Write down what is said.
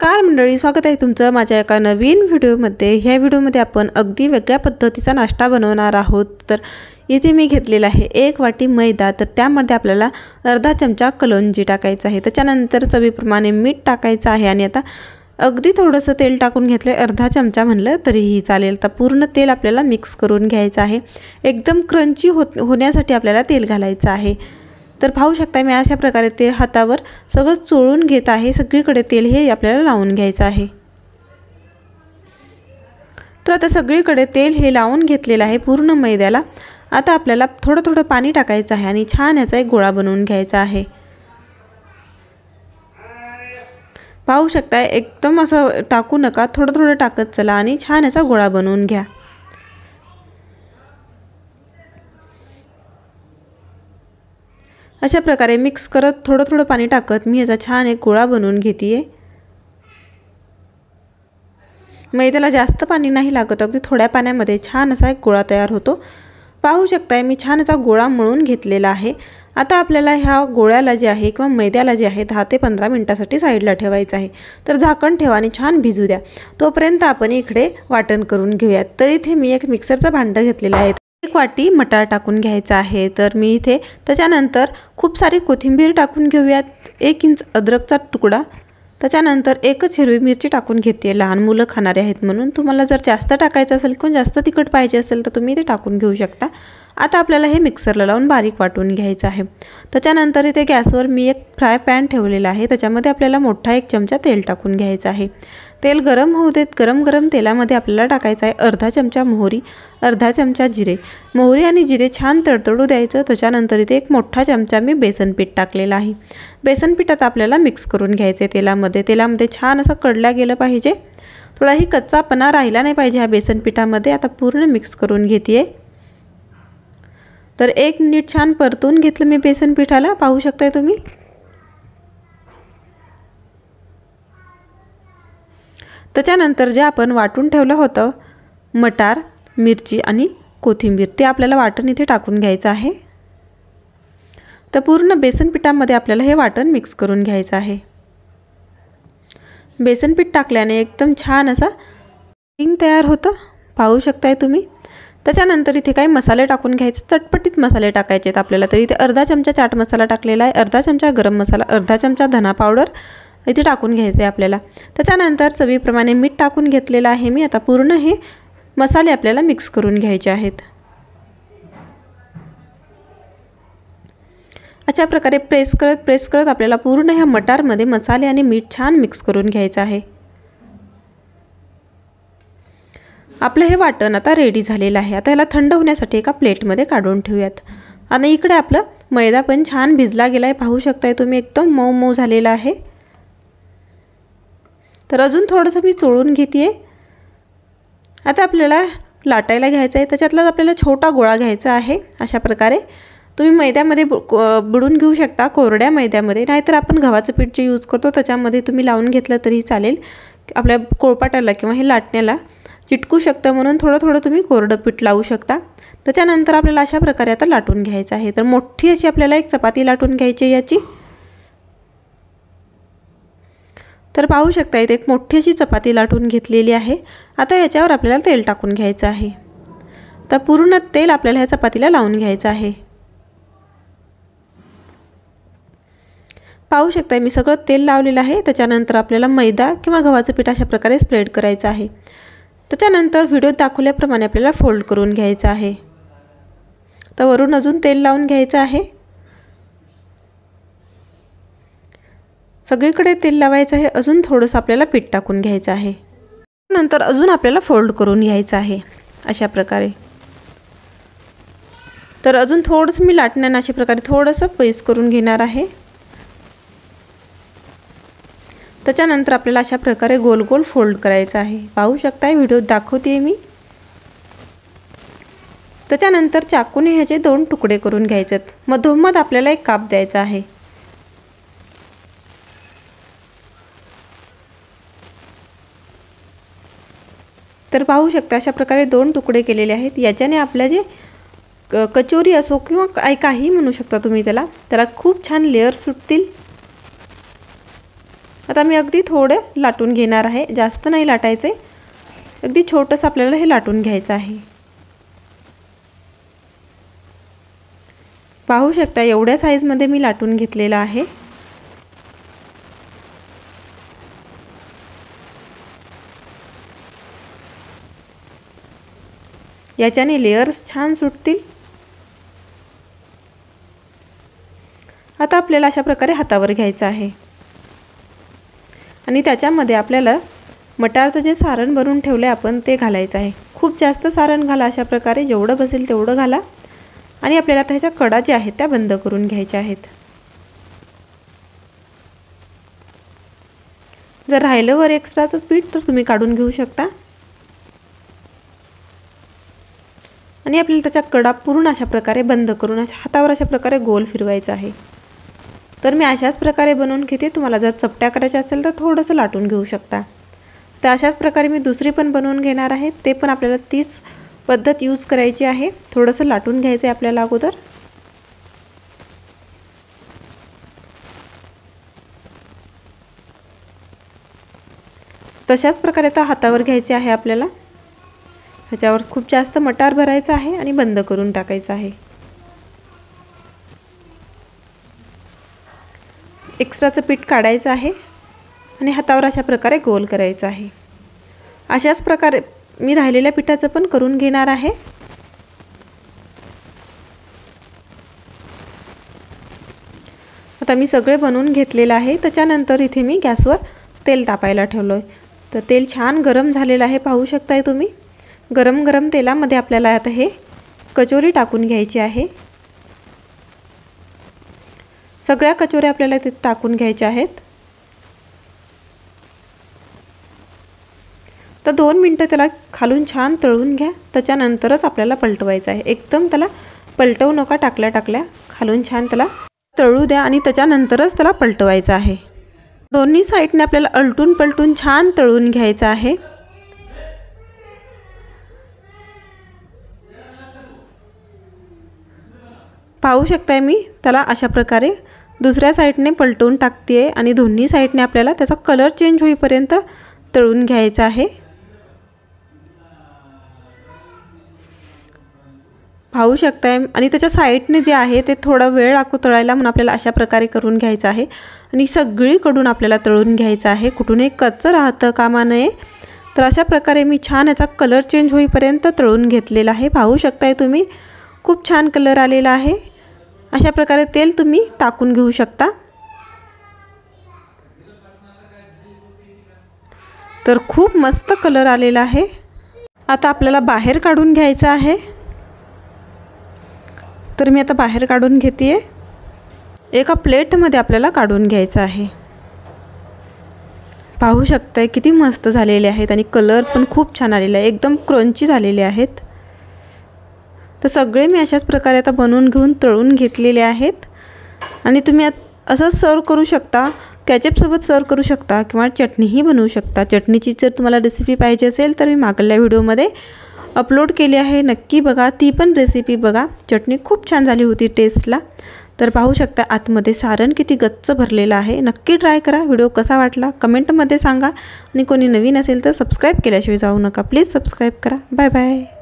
नमस्कार मंडळी, स्वागत आहे तुमचं माझ्या एका नवीन व्हिडिओमध्ये। ह्या व्हिडिओमध्ये आपण अगदी वेगळ्या पद्धतीचा नाश्ता बनवणार आहोत। तर इथे मी घेतलेला आहे 1 वाटी मैदा, तर त्यामध्ये आपल्याला अर्धा चमचा कलोंजी टाकायचा आहे। त्याच्यानंतर चवीप्रमाणे मीठ टाकायचं आहे आणि आता अगदी थोडंसं तेल टाकून घेतले, अर्धा चमचा म्हणलं तरीही चालेल। तर पूर्ण तेल आपल्याला मिक्स करून घ्यायचं आहे। एकदम क्रंची होण्यासाठी आपल्याला तेल घालायचं आहे। तर पाहू शकता मी अशा प्रकारे तेल हातावर सगळं चोळून घेत आहे। सगळीकडे तेल हे आपल्याला लावून घ्यायचं आहे। तर आता सगळीकडे तेल हे लावून घेतलेलं आहे पूर्ण मैद्याला। आता आपल्याला थोडं थोडं पाणी टाकायचं आहे आणि छान याचा एक गोळा बनवून घ्यायचा आहे। पाहू शकता एकदम असं टाकू नका, थोडं थोडं टाकत चला आणि छान याचा गोळा बनवून घ्या। अशा प्रकारे मिक्स करत थोडं थोडं पाणी टाकत मी याचा छान एक गोळा बनवून घेतेय। मैद्याला जास्त पाणी नाही लागत, अगदी थोड्या पाण्यामध्ये छान असा एक गोळा तयार होतो। पाहू शकता मी छान याचा गोळा मळून घेतलेला आहे। आता आपल्याला ह्या गोळ्याला जे आहे किंवा मैद्याला जे आहे 10 ते 15 मिनिटांसाठी साईडला ठेवायचं आहे। तर झाकण ठेवा आणि छान भिजू द्या। तोपर्यंत आपण इकडे वाटण करून घेऊयात। तर इथे मी एक मिक्सरचं भांडं घेतलेलं आहे। 1 वाटी मटार टाकून घ्यायचा आहे। तर मी इथे त्याच्यानंतर खूप सारी कोथिंबीर टाकून घेऊयात, 1 इंच अद्रकचा तुकडा, त्याच्यानंतर 1च हिरवी मिरची टाकून घेते। लहान मुलं खाणारे आहेत म्हणून तुम्हाला जर जास्त टाकायचं असेल किंवा जास्त तिखट पाहिजे असेल तर तुम्ही ते टाकून घेऊ शकता। आता आपल्याला हे मिक्सरला लावून बारीक वाटून घ्यायचं आहे। त्याच्यानंतर इथे गॅसवर मी एक फ्राय पॅन ठेवलेला आहे। त्याच्यामध्ये आपल्याला मोठा 1 चमचा तेल टाकून घ्यायचं आहे। तेल गरम होऊ देत। गरम तेलामध्ये आपल्याला टाकायचं आहे अर्धा चमचा मोहरी, अर्धा चमचा जिरे। मोहरी आणि जिरे छान तडतडू द्यायचं। त्याच्यानंतर इथे 1 मोठा चमचा मी बेसन पीठ टाकलेला आहे। बेसन पीठात आपल्याला मिक्स करून घ्यायचे तेलामध्ये छान असं कडल्या गेलं पाहिजे। थोडाही कच्चापणा राहिला नाही पाहिजे ह्या बेसन पिठामध्ये। आता पूर्ण मिक्स करून घेतेय। तर 1 मिनिट छान परतून घेतलं मी बेसन पिठाला, पाहू शकताय तुम्ही। त्याच्यानंतर जे आपण वाटून ठेवलं होतं मटार, मिरची आणि कोथिंबीर, ते आपल्याला वाटण इथे टाकून घ्यायचं आहे। तर पूर्ण बेसन पिठामध्ये आपल्याला हे वाटण मिक्स करून घ्यायचं आहे। बेसन पीठ टाकल्याने एकदम छान असा पिंग तयार होतं, पाहू शकताय तुम्ही। त्याच्यानंतर इथे काही मसाले टाकून घ्यायचे, चटपटीत मसाले टाकायचे आहेत आपल्याला। तर इथे अर्धा चमचा चाट मसाला टाकलेला आहे, अर्धा चमचा गरम मसाला, अर्धा चमचा धना पावडर इथे टाकून घ्यायचे आहे आपल्याला। त्याच्यानंतर चवीप्रमाणे मीठ टाकून घेतलेलं आहे मी। आता पूर्ण हे मसाले आपल्याला मिक्स करून घ्यायचे आहेत। अशा प्रकारे प्रेस करत आपल्याला पूर्ण ह्या मटारमध्ये मसाले आणि मीठ छान मिक्स करून घ्यायचं आहे। आपलं हे वाटण आता रेडी झालेलं आहे। आता याला थंड होण्यासाठी एका प्लेटमध्ये काढून ठेवूयात। आणि इकडे आपलं मैदा पण छान भिजला गेला आहे, पाहू शकताय तुम्ही, एकदम मऊ मऊ झालेला आहे। तर अजून थोडंसं मी चोळून घेतेय। आता आपल्याला लाटायला घ्यायचं आहे। त्याच्यातलाच आपल्याला छोटा गोळा घ्यायचा आहे। अशा प्रकारे तुम्ही मैद्यामध्ये बुडून घेऊ शकता, कोरड्या मैद्यामध्ये, नाहीतर आपण गव्हाचं पीठ जे यूज करतो त्याच्यामध्ये तुम्ही लावून घेतलं तरी चालेल। आपल्या कोळपाटाला किंवा हे लाटण्याला चिटकू शकतं, म्हणून थोडं थोडं तुम्ही कोरडं पीठ लावू शकता। त्याच्यानंतर आपल्याला अशा प्रकारे आता लाटून घ्यायचं आहे। तर मोठी अशी आपल्याला एक चपाती लाटून घ्यायची आहे याची। तर पाहू शकता इथे एक मोठी अशी चपाती लाटून घेतलेली आहे। आता याच्यावर आपल्याला तेल टाकून घ्यायचं आहे। तर पूर्ण तेल आपल्याला ह्या चपातीला लावून घ्यायचं आहे। पाहू शकता मी सगळं तेल लावलेलं आहे। त्याच्यानंतर आपल्याला मैदा किंवा गव्हाचं पीठ अशा प्रकारे स्प्रेड करायचं आहे। त्याच्यानंतर व्हिडिओत दाखवल्याप्रमाणे आपल्याला फोल्ड करून घ्यायचं आहे। तर वरून अजून तेल लावून घ्यायचं आहे। सगळीकडे तेल लावायचं आहे। अजून थोडंसं आपल्याला पीठ टाकून घ्यायचं आहे। नंतर अजून आपल्याला फोल्ड करून घ्यायचं आहे अशा प्रकारे। तर अजून थोडंसं मी लाटण्याने अशा प्रकारे थोडंसं प्रेस करून घेणार आहे। त्याच्यानंतर आपल्याला अशा प्रकारे गोल गोल फोल्ड करायचं आहे, पाहू शकताय, व्हिडिओत दाखवते मी। त्याच्यानंतर चाकूने ह्याचे 2 तुकडे करून घ्यायचेत। मधोमध आपल्याला एक काप द्यायचा आहे। तर पाहू शकता अशा प्रकारे 2 तुकडे केलेले आहेत। याच्याने आपल्या जे कचोरी असो किंवा काही म्हणू शकता तुम्ही त्याला खूप छान लेयर सुटतील। आता आता मी अगदी थोडं लाटून घेणार आहे, जास्त नाही लाटायचे, अगदी छोटंसं आपल्याला हे लाटून घ्यायचं आहे। पाहू शकता एवढ्या साईजमध्ये मी लाटून घेतलेला आहे। याच्याने लेयर्स छान सुटतील। आता आपल्याला अशा प्रकारे हातावर घ्यायचं आहे आणि त्याच्यामध्ये आपल्याला मटारचं जे सारण बनवून ठेवले आपण ते घालायचं आहे। खूप जास्त सारण घाला, अशा प्रकारे जेवढं बसेल तेवढं घाला आणि आपल्याला त्याच्या कडा ज्या आहेत त्या बंद करून घ्यायच्या आहेत। जर राहिलं वर एक्स्ट्राचं पीठ तर तुम्ही काढून घेऊ शकता आणि आपल्याला त्याच्या कडा पूर्ण अशा प्रकारे बंद करून हातावर अशा प्रकारे गोल फिरवायचं आहे। तर मी अशाच प्रकारे बनवून घेते, तुम्हाला जर चपट्या करायच्या असेल तर थोडंसं लाटून घेऊ शकता। तर अशाच प्रकारे मी दुसरी पण बनवून घेणार आहे, ते पण आपल्याला तीच पद्धत यूज करायची आहे। थोडंसं लाटून घ्यायचं आहे आपल्याला अगोदर। तशाच प्रकारे आता हातावर घ्यायचे आहे आपल्याला, ह्याच्यावर खूप जास्त मटार भरायचं आहे आणि बंद करून टाकायचं आहे। एक्स्ट्राचं पीठ काढायचं आहे आणि हातावर अशा प्रकारे गोल करायचं आहे। अशाच प्रकारे मी राहिलेल्या पिठाचं पण करून घेणार आहे। आता मी सगळे बनवून घेतलेलं आहे। त्याच्यानंतर इथे मी गॅसवर तेल तापायला ठेवलोय। तर तेल छान गरम झालेलं आहे, पाहू शकताय तुम्ही। गरम गरम तेलामध्ये आपल्याला आता हे कचोरी टाकून घ्यायची आहे। सगळ्या कचोऱ्या आपल्याला इथे टाकून घ्यायच्या आहेत। तर 2 मिनिटं त्याला खालून छान तळून घ्या, त्याच्यानंतरच आपल्याला पलटवायचं आहे। एकदम त्याला पलटवू नका, टाकल्या खालून छान त्याला तळू द्या आणि त्याच्यानंतरच त्याला पलटवायचं आहे। दोन्ही साईडने आपल्याला अलटून पलटून छान तळून घ्यायचं आहे। पाहू शकताय मी त्याला अशा प्रकारे दुसऱ्या साईडने पलटवून टाकते आणि दोन्ही साईडने आपल्याला त्याचा कलर चेंज होईपर्यंत तळून घ्यायचा आहे। पाहू शकताय आणि त्याच्या साईडने जे आहे ते थोडा वेळ लागतो तळायला, म्हणून आपल्याला अशा प्रकारे करून घ्यायचं आहे आणि सगळीकडून आपल्याला तळून घ्यायचं आहे, कुठूनही कच्चं राहतं कामा नये। तर अशा प्रकारे मी छान याचा कलर चेंज होईपर्यंत तळून घेतलेला आहे। पाहू शकताय तुम्ही खूप छान कलर आलेला आहे। अशा प्रकारे तेल तुम्ही टाकून घेऊ शकता। तर खूप मस्त कलर आलेला आहे। आता आपल्याला बाहेर काढून घ्यायचं आहे। तर मी आता बाहेर काढून घेते, एका प्लेटमध्ये आपल्याला काढून घ्यायचं आहे। पाहू शकताय किती मस्त झालेले आहेत आणि कलर पण खूप छान आलेला आहे, एकदम क्रंची झालेले आहेत। तर सगळे मी अशाच प्रकारे आता बनवून घेऊन तळून घेतलेले आहेत आणि तुम्ही असंच सर्व करू शकता, केचपसोबत सर्व करू शकता किंवा चटणीही बनवू शकता। चटणीची जर तुम्हाला रेसिपी पाहिजे असेल तर मी मागल्या व्हिडिओमध्ये अपलोड केली आहे, नक्की बघा, ती पण रेसिपी बघा। चटणी खूप छान झाली होती टेस्टला। तर पाहू शकता आतमध्ये सारण किती गच्च भरलेलं आहे। नक्की ट्राय करा। व्हिडिओ कसा वाटला कमेंटमध्ये सांगा आणि कोणी नवीन असेल तर सबस्क्राईब केल्याशिवाय जाऊ नका, प्लीज सबस्क्राईब करा। Bye bye.